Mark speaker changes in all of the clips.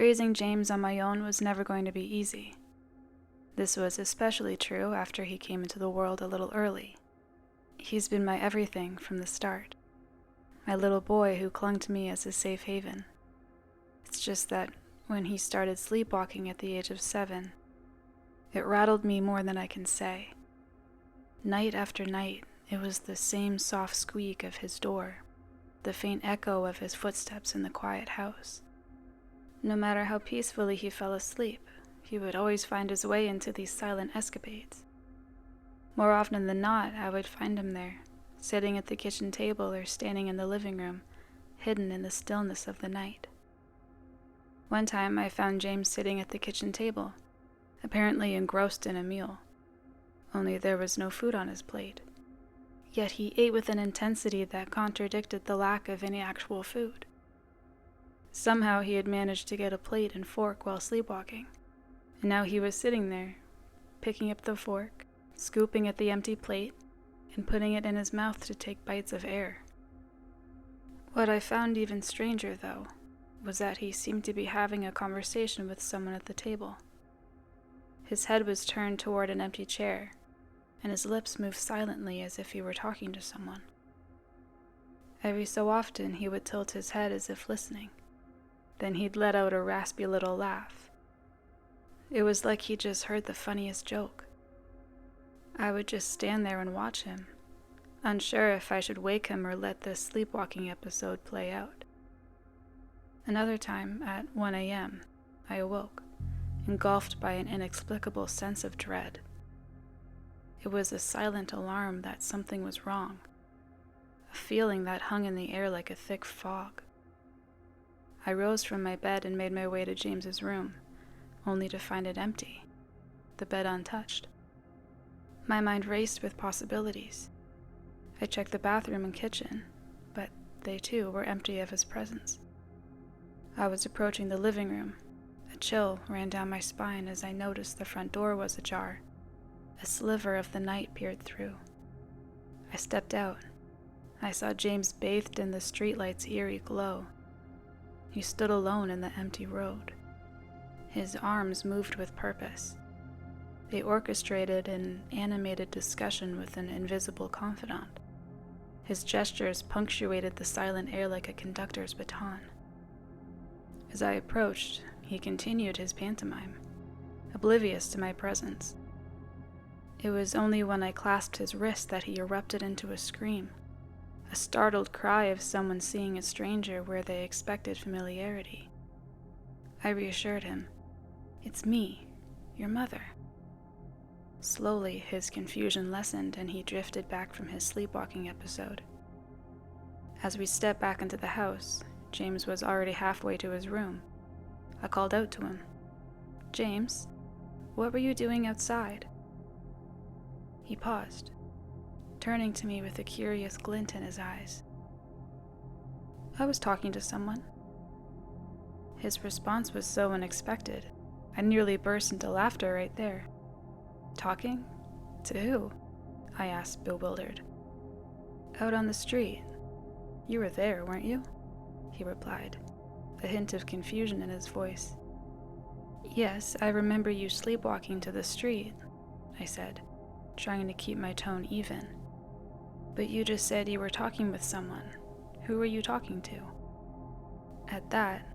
Speaker 1: Raising James on my own was never going to be easy. This was especially true after he came into the world a little early. He's been my everything from the start. My little boy who clung to me as a safe haven. It's just that when he started sleepwalking at the age of 7, it rattled me more than I can say. Night after night, it was the same soft squeak of his door, the faint echo of his footsteps in the quiet house. No matter how peacefully he fell asleep, he would always find his way into these silent escapades. More often than not, I would find him there, sitting at the kitchen table or standing in the living room, hidden in the stillness of the night. One time I found James sitting at the kitchen table, apparently engrossed in a meal, only there was no food on his plate. Yet he ate with an intensity that contradicted the lack of any actual food. Somehow he had managed to get a plate and fork while sleepwalking, and now he was sitting there, picking up the fork, scooping at the empty plate, and putting it in his mouth to take bites of air. What I found even stranger, though, was that he seemed to be having a conversation with someone at the table. His head was turned toward an empty chair, and his lips moved silently as if he were talking to someone. Every so often he would tilt his head as if listening. Then he'd let out a raspy little laugh. It was like he just heard the funniest joke. I would just stand there and watch him, unsure if I should wake him or let this sleepwalking episode play out. Another time, at 1 a.m., I awoke, engulfed by an inexplicable sense of dread. It was a silent alarm that something was wrong, a feeling that hung in the air like a thick fog. I rose from my bed and made my way to James's room, only to find it empty, the bed untouched. My mind raced with possibilities. I checked the bathroom and kitchen, but they too were empty of his presence. I was approaching the living room. A chill ran down my spine as I noticed the front door was ajar. A sliver of the night peered through. I stepped out. I saw James bathed in the streetlight's eerie glow. He stood alone in the empty road. His arms moved with purpose. They orchestrated an animated discussion with an invisible confidant. His gestures punctuated the silent air like a conductor's baton. As I approached, he continued his pantomime, oblivious to my presence. It was only when I clasped his wrist that he erupted into a scream, a startled cry of someone seeing a stranger where they expected familiarity. I reassured him, "It's me, your mother." Slowly, his confusion lessened and he drifted back from his sleepwalking episode. As we stepped back into the house, James was already halfway to his room. I called out to him, "James, what were you doing outside?" He paused, turning to me with a curious glint in his eyes. "I was talking to someone." His response was so unexpected, I nearly burst into laughter right there. "Talking? To who?" I asked, bewildered. "Out on the street. You were there, weren't you?" he replied, a hint of confusion in his voice. "Yes, I remember you sleepwalking to the street," I said, trying to keep my tone even. "But you just said you were talking with someone. Who were you talking to?" At that,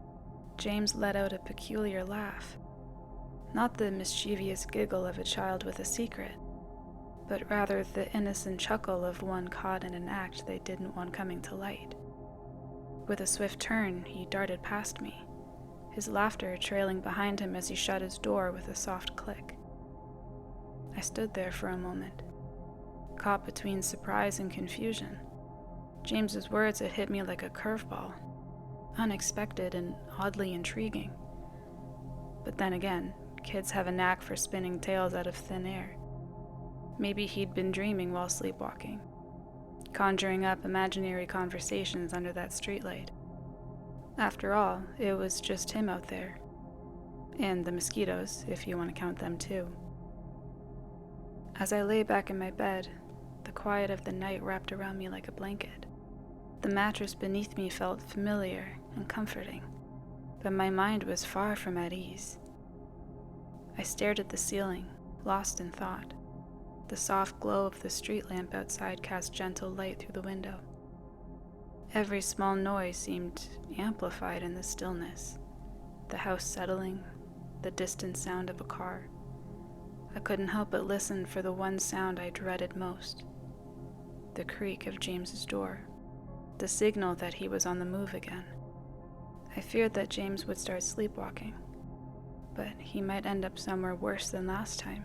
Speaker 1: James let out a peculiar laugh. Not the mischievous giggle of a child with a secret, but rather the innocent chuckle of one caught in an act they didn't want coming to light. With a swift turn, he darted past me, his laughter trailing behind him as he shut his door with a soft click. I stood there for a moment, caught between surprise and confusion. James's words had hit me like a curveball, unexpected and oddly intriguing. But then again, kids have a knack for spinning tales out of thin air. Maybe he'd been dreaming while sleepwalking, conjuring up imaginary conversations under that streetlight. After all, it was just him out there. And the mosquitoes, if you want to count them too. As I lay back in my bed, the quiet of the night wrapped around me like a blanket. The mattress beneath me felt familiar and comforting. but my mind was far from at ease. I stared at the ceiling, lost in thought. The soft glow of the street lamp outside cast gentle light through the window. Every small noise seemed amplified in the stillness. The house settling, the distant sound of a car. I couldn't help but listen for the one sound I dreaded most. The creak of James's door. The signal that he was on the move again. I feared that James would start sleepwalking, but he might end up somewhere worse than last time.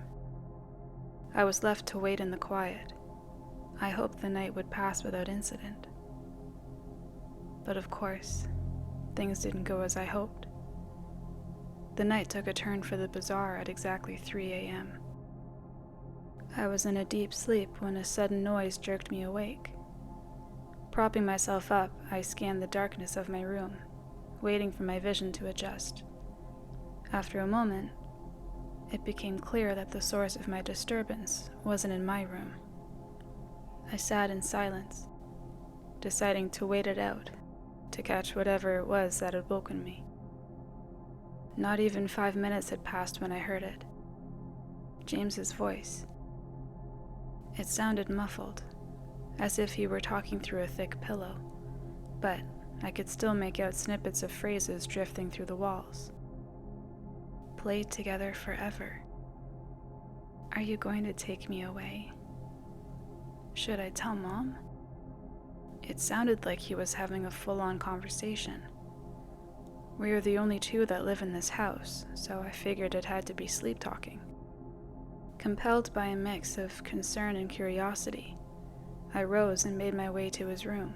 Speaker 1: I was left to wait in the quiet. I hoped the night would pass without incident. But of course, things didn't go as I hoped. The night took a turn for the bizarre at exactly 3 a.m. I was in a deep sleep when a sudden noise jerked me awake. Propping myself up, I scanned the darkness of my room, waiting for my vision to adjust. After a moment, it became clear that the source of my disturbance wasn't in my room. I sat in silence, deciding to wait it out, to catch whatever it was that had woken me. Not even 5 minutes had passed when I heard it. James's voice. It sounded muffled, as if he were talking through a thick pillow, but I could still make out snippets of phrases drifting through the walls. Played together forever. Are you going to take me away? Should I tell Mom? It sounded like he was having a full-on conversation. We are the only two that live in this house, so I figured it had to be sleep talking. Compelled by a mix of concern and curiosity, I rose and made my way to his room.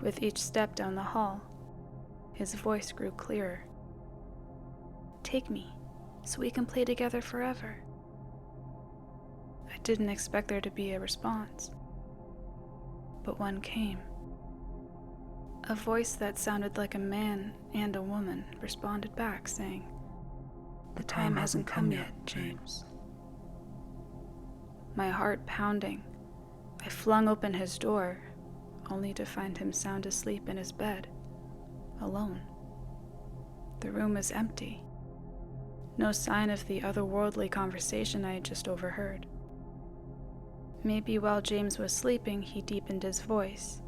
Speaker 1: With each step down the hall, his voice grew clearer. Take me, so we can play together forever. I didn't expect there to be a response, but one came. A voice that sounded like a man and a woman responded back, saying, "The time hasn't come yet, James." My heart pounding, I flung open his door, only to find him sound asleep in his bed, alone. The room was empty. No sign of the otherworldly conversation I had just overheard. Maybe while James was sleeping, he deepened his voice,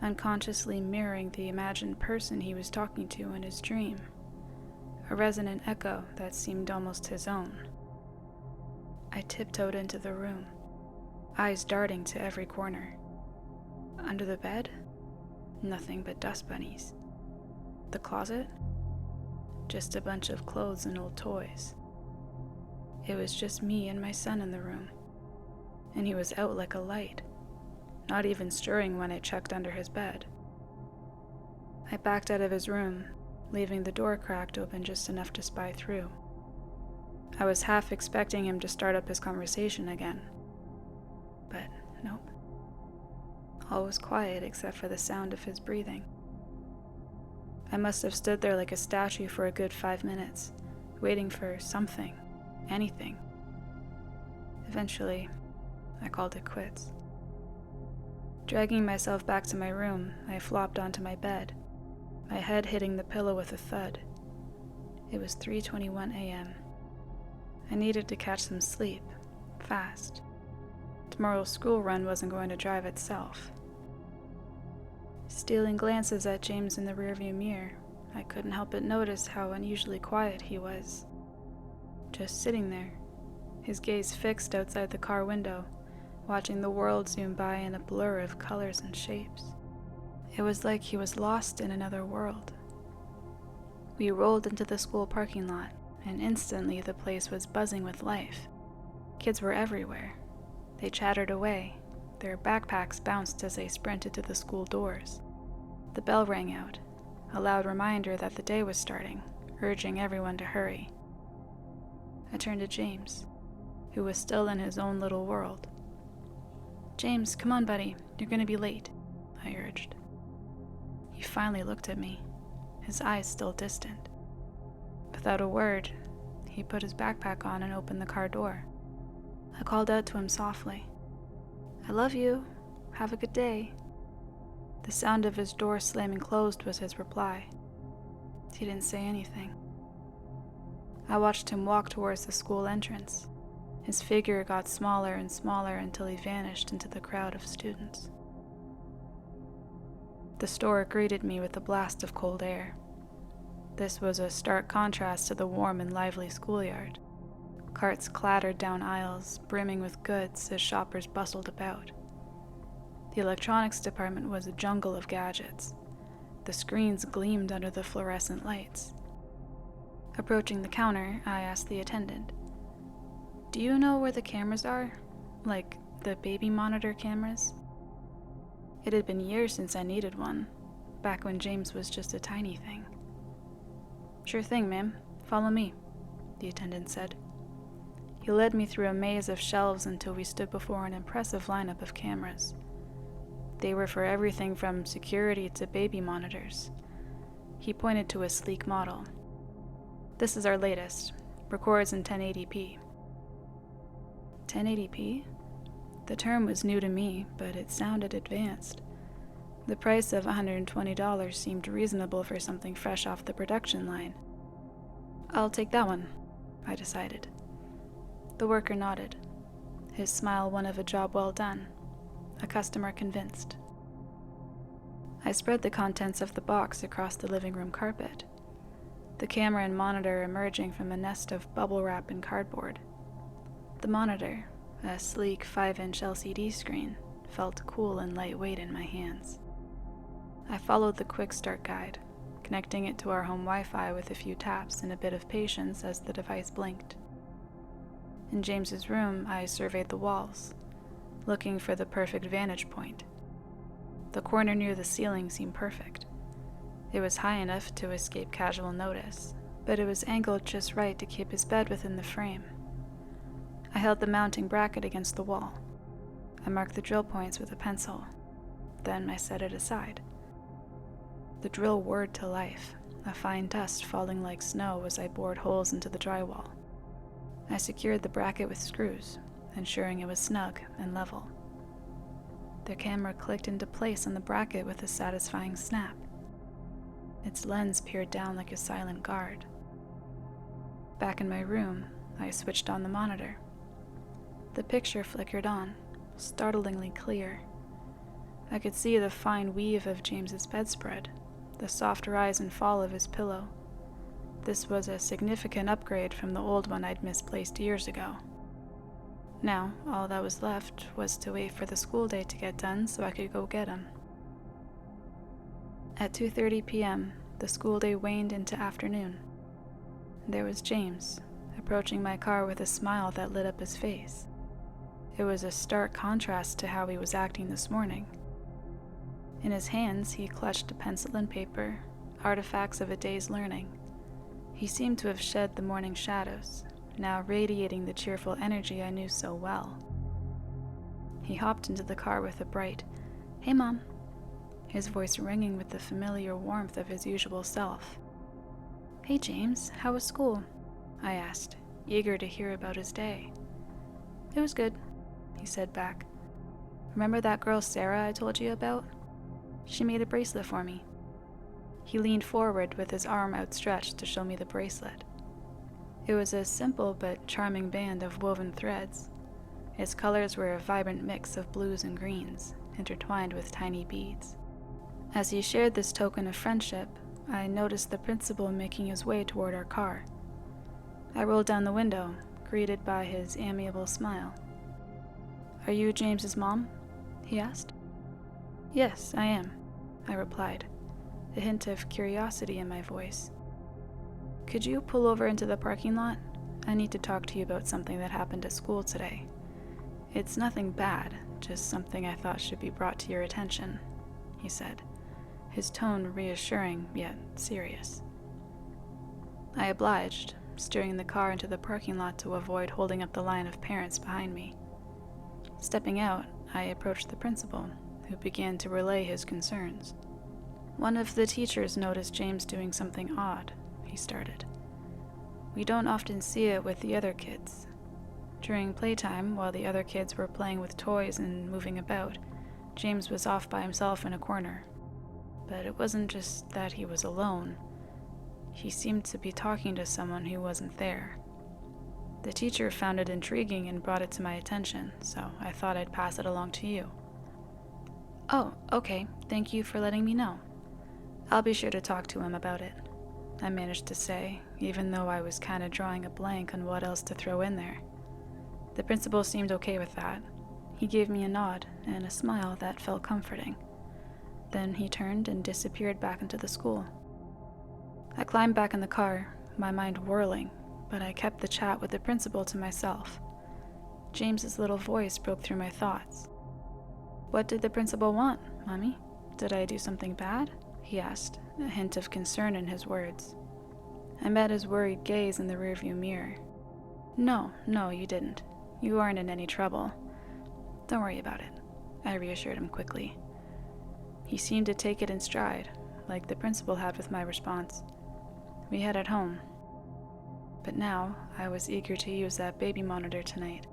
Speaker 1: unconsciously mirroring the imagined person he was talking to in his dream, a resonant echo that seemed almost his own. I tiptoed into the room, eyes darting to every corner. Under the bed, nothing but dust bunnies. The closet, just a bunch of clothes and old toys. It was just me and my son in the room, and he was out like a light, not even stirring when I checked under his bed. I backed out of his room, leaving the door cracked open just enough to spy through. I was half expecting him to start up his conversation again, but nope. All was quiet except for the sound of his breathing. I must have stood there like a statue for a good 5 minutes, waiting for something, anything. Eventually, I called it quits. Dragging myself back to my room, I flopped onto my bed, my head hitting the pillow with a thud. It was 3:21 a.m. I needed to catch some sleep, fast. Tomorrow's school run wasn't going to drive itself. Stealing glances at James in the rearview mirror, I couldn't help but notice how unusually quiet he was. Just sitting there, his gaze fixed outside the car window, watching the world zoom by in a blur of colors and shapes. It was like he was lost in another world. We rolled into the school parking lot, and instantly the place was buzzing with life. Kids were everywhere. They chattered away. Their backpacks bounced as they sprinted to the school doors. The bell rang out, a loud reminder that the day was starting, urging everyone to hurry. I turned to James, who was still in his own little world. "James, come on, buddy. You're going to be late," I urged. He finally looked at me, his eyes still distant. Without a word, he put his backpack on and opened the car door. I called out to him softly, "I love you. Have a good day." The sound of his door slamming closed was his reply. He didn't say anything. I watched him walk towards the school entrance. His figure got smaller and smaller until he vanished into the crowd of students. The store greeted me with a blast of cold air. This was a stark contrast to the warm and lively schoolyard. Carts clattered down aisles, brimming with goods as shoppers bustled about. The electronics department was a jungle of gadgets. The screens gleamed under the fluorescent lights. Approaching the counter, I asked the attendant, "Do you know where the cameras are? Like the baby monitor cameras?" It had been years since I needed one, back when James was just a tiny thing. "Sure thing, ma'am. Follow me," the attendant said. He led me through a maze of shelves until we stood before an impressive lineup of cameras. They were for everything from security to baby monitors. He pointed to a sleek model. "This is our latest. Records in 1080p. 1080p? The term was new to me, but it sounded advanced. The price of $120 seemed reasonable for something fresh off the production line. "I'll take that one," I decided. The worker nodded, his smile one of a job well done, a customer convinced. I spread the contents of the box across the living room carpet, the camera and monitor emerging from a nest of bubble wrap and cardboard. The monitor, a sleek 5-inch LCD screen, felt cool and lightweight in my hands. I followed the quick start guide, connecting it to our home Wi-Fi with a few taps and a bit of patience as the device blinked. In James's room, I surveyed the walls, looking for the perfect vantage point. The corner near the ceiling seemed perfect. It was high enough to escape casual notice, but it was angled just right to keep his bed within the frame. I held the mounting bracket against the wall. I marked the drill points with a pencil. Then I set it aside. The drill whirred to life, a fine dust falling like snow as I bored holes into the drywall. I secured the bracket with screws, ensuring it was snug and level. The camera clicked into place on the bracket with a satisfying snap. Its lens peered down like a silent guard. Back in my room, I switched on the monitor. The picture flickered on, startlingly clear. I could see the fine weave of James's bedspread, the soft rise and fall of his pillow. This was a significant upgrade from the old one I'd misplaced years ago. Now, all that was left was to wait for the school day to get done so I could go get him. At 2:30 p.m., the school day waned into afternoon. There was James, approaching my car with a smile that lit up his face. It was a stark contrast to how he was acting this morning. In his hands, he clutched a pencil and paper, artifacts of a day's learning. He seemed to have shed the morning shadows, now radiating the cheerful energy I knew so well. He hopped into the car with a bright, "Hey, Mom," his voice ringing with the familiar warmth of his usual self. "Hey, James, how was school?" I asked, eager to hear about his day. "It was good," he said back. "Remember that girl Sarah I told you about? She made a bracelet for me." He leaned forward with his arm outstretched to show me the bracelet. It was a simple but charming band of woven threads. Its colors were a vibrant mix of blues and greens, intertwined with tiny beads. As he shared this token of friendship, I noticed the principal making his way toward our car. I rolled down the window, greeted by his amiable smile. "Are you James's mom?" he asked. "Yes, I am," I replied, a hint of curiosity in my voice. "Could you pull over into the parking lot? I need to talk to you about something that happened at school today. It's nothing bad, just something I thought should be brought to your attention," he said, his tone reassuring yet serious. I obliged, steering the car into the parking lot to avoid holding up the line of parents behind me. Stepping out, I approached the principal, who began to relay his concerns. "One of the teachers noticed James doing something odd," he started. "We don't often see it with the other kids. During playtime, while the other kids were playing with toys and moving about, James was off by himself in a corner. But it wasn't just that he was alone. he seemed to be talking to someone who wasn't there. The teacher found it intriguing and brought it to my attention, so I thought I'd pass it along to you. Oh, okay. Thank you for letting me know. I'll be sure to talk to him about it, I managed to say, even though I was kind of drawing a blank on what else to throw in there. The principal seemed okay with that. He gave me a nod and a smile that felt comforting. Then he turned and disappeared back into the school. I climbed back in the car, my mind whirling, but I kept the chat with the principal to myself. James's little voice broke through my thoughts. What did the principal want, Mommy? Did I do something bad? He asked, a hint of concern in his words. I met his worried gaze in the rearview mirror. No, you didn't. You aren't in any trouble. Don't worry about it, I reassured him quickly. He seemed to take it in stride, like the principal had with my response. We headed home. But now, I was eager to use that baby monitor tonight.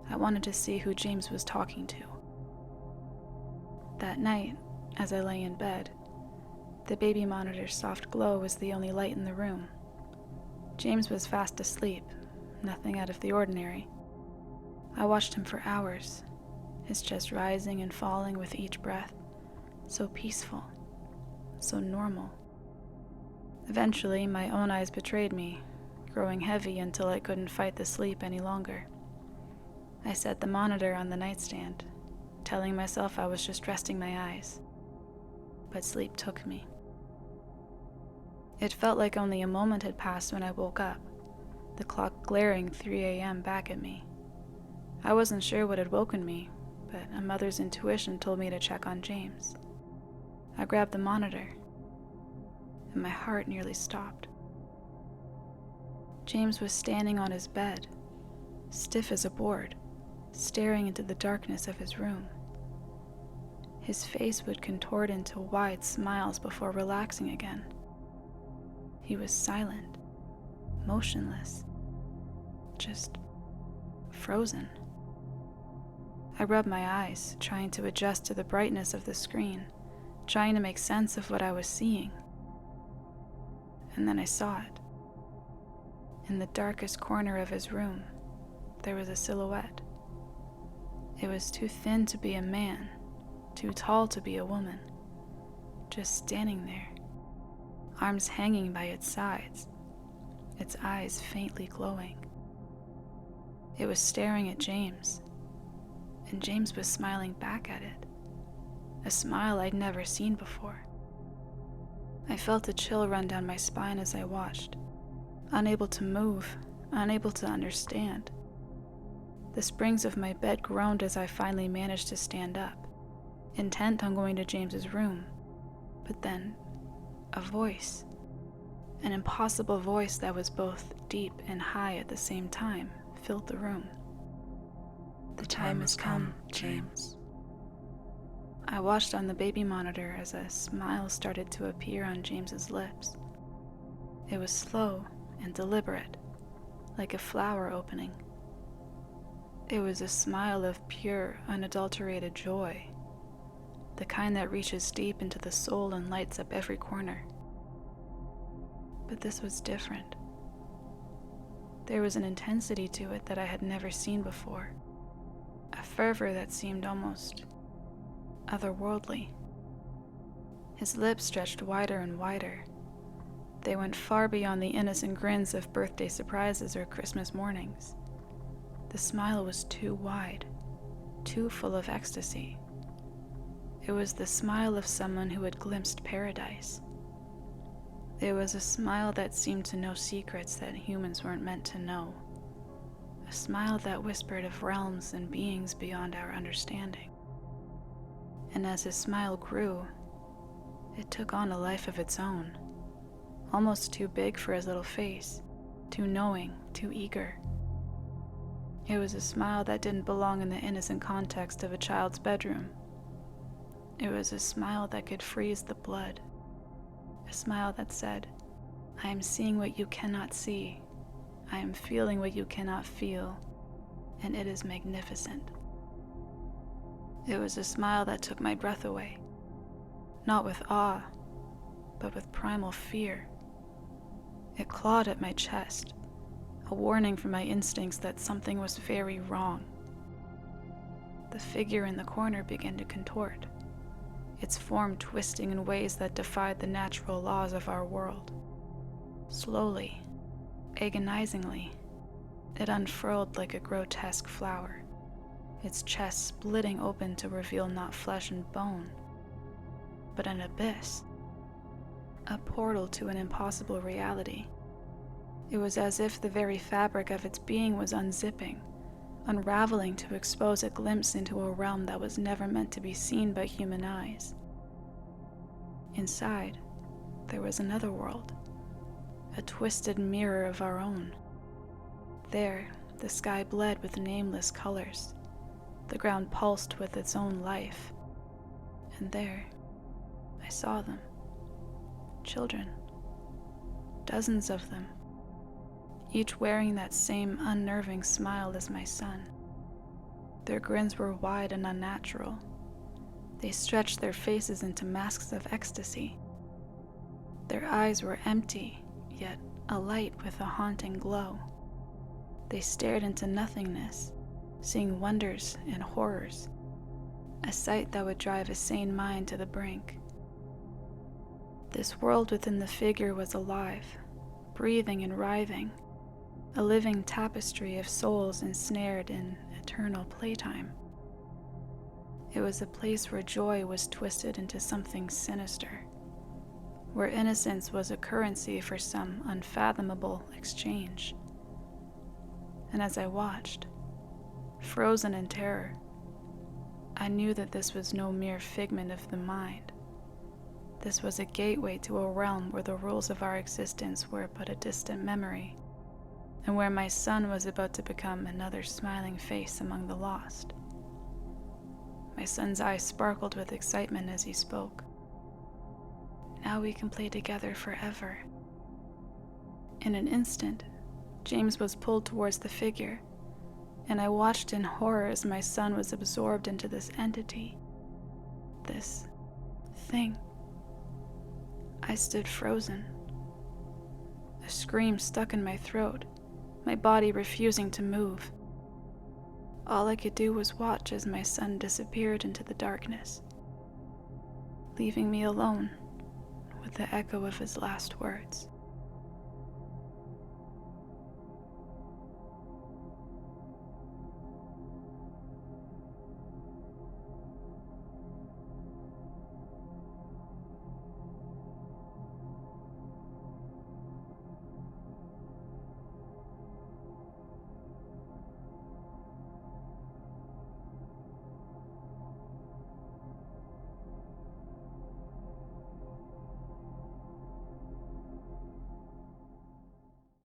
Speaker 1: I wanted to see who James was talking to. That night, as I lay in bed, the baby monitor's soft glow was the only light in the room. James was fast asleep, nothing out of the ordinary. I watched him for hours, his chest rising and falling with each breath, so peaceful, so normal. Eventually, my own eyes betrayed me, growing heavy until I couldn't fight the sleep any longer. I set the monitor on the nightstand, telling myself I was just resting my eyes. But sleep took me. It felt like only a moment had passed when I woke up, the clock glaring 3 a.m. back at me. I wasn't sure what had woken me, but a mother's intuition told me to check on James. I grabbed the monitor, and my heart nearly stopped. James was standing on his bed, stiff as a board, staring into the darkness of his room. His face would contort into wide smiles before relaxing again. He was silent, motionless, just frozen. I rubbed my eyes, trying to adjust to the brightness of the screen, trying to make sense of what I was seeing. And then I saw it. In the darkest corner of his room, there was a silhouette. It was too thin to be a man, too tall to be a woman, just standing there, arms hanging by its sides, its eyes faintly glowing. It was staring at James, and James was smiling back at it, a smile I'd never seen before. I felt a chill run down my spine as I watched, unable to move, unable to understand. The springs of my bed groaned as I finally managed to stand up, intent on going to James's room. But then, a voice, an impossible voice that was both deep and high at the same time, filled the room. The time has come, James. I watched on the baby monitor as a smile started to appear on James's lips. It was slow and deliberate, like a flower opening. It was a smile of pure, unadulterated joy, the kind that reaches deep into the soul and lights up every corner. But this was different. There was an intensity to it that I had never seen before, a fervor that seemed almost otherworldly. His lips stretched wider and wider. They went far beyond the innocent grins of birthday surprises or Christmas mornings. The smile was too wide, too full of ecstasy. It was the smile of someone who had glimpsed paradise. It was a smile that seemed to know secrets that humans weren't meant to know. A smile that whispered of realms and beings beyond our understanding. And as his smile grew, it took on a life of its own, almost too big for his little face, too knowing, too eager. It was a smile that didn't belong in the innocent context of a child's bedroom. It was a smile that could freeze the blood. A smile that said, I am seeing what you cannot see. I am feeling what you cannot feel. And it is magnificent. It was a smile that took my breath away. Not with awe, but with primal fear. It clawed at my chest, a warning from my instincts that something was very wrong. The figure in the corner began to contort, its form twisting in ways that defied the natural laws of our world. Slowly, agonizingly, it unfurled like a grotesque flower, its chest splitting open to reveal not flesh and bone, but an abyss, a portal to an impossible reality. It was as if the very fabric of its being was unzipping, unraveling to expose a glimpse into a realm that was never meant to be seen by human eyes. Inside, there was another world, a twisted mirror of our own. There, the sky bled with nameless colors, the ground pulsed with its own life, and there, I saw them. Children. Dozens of them, each wearing that same unnerving smile as my son. Their grins were wide and unnatural. They stretched their faces into masks of ecstasy. Their eyes were empty, yet alight with a haunting glow. They stared into nothingness, seeing wonders and horrors, a sight that would drive a sane mind to the brink. This world within the figure was alive, breathing and writhing, a living tapestry of souls ensnared in eternal playtime. It was a place where joy was twisted into something sinister, where innocence was a currency for some unfathomable exchange. And as I watched, frozen in terror, I knew that this was no mere figment of the mind. This was a gateway to a realm where the rules of our existence were but a distant memory, and where my son was about to become another smiling face among the lost. My son's eyes sparkled with excitement as he spoke. Now we can play together forever. In an instant, James was pulled towards the figure, and I watched in horror as my son was absorbed into this entity, this thing. I stood frozen, a scream stuck in my throat, my body refusing to move. All I could do was watch as my son disappeared into the darkness, leaving me alone with the echo of his last words.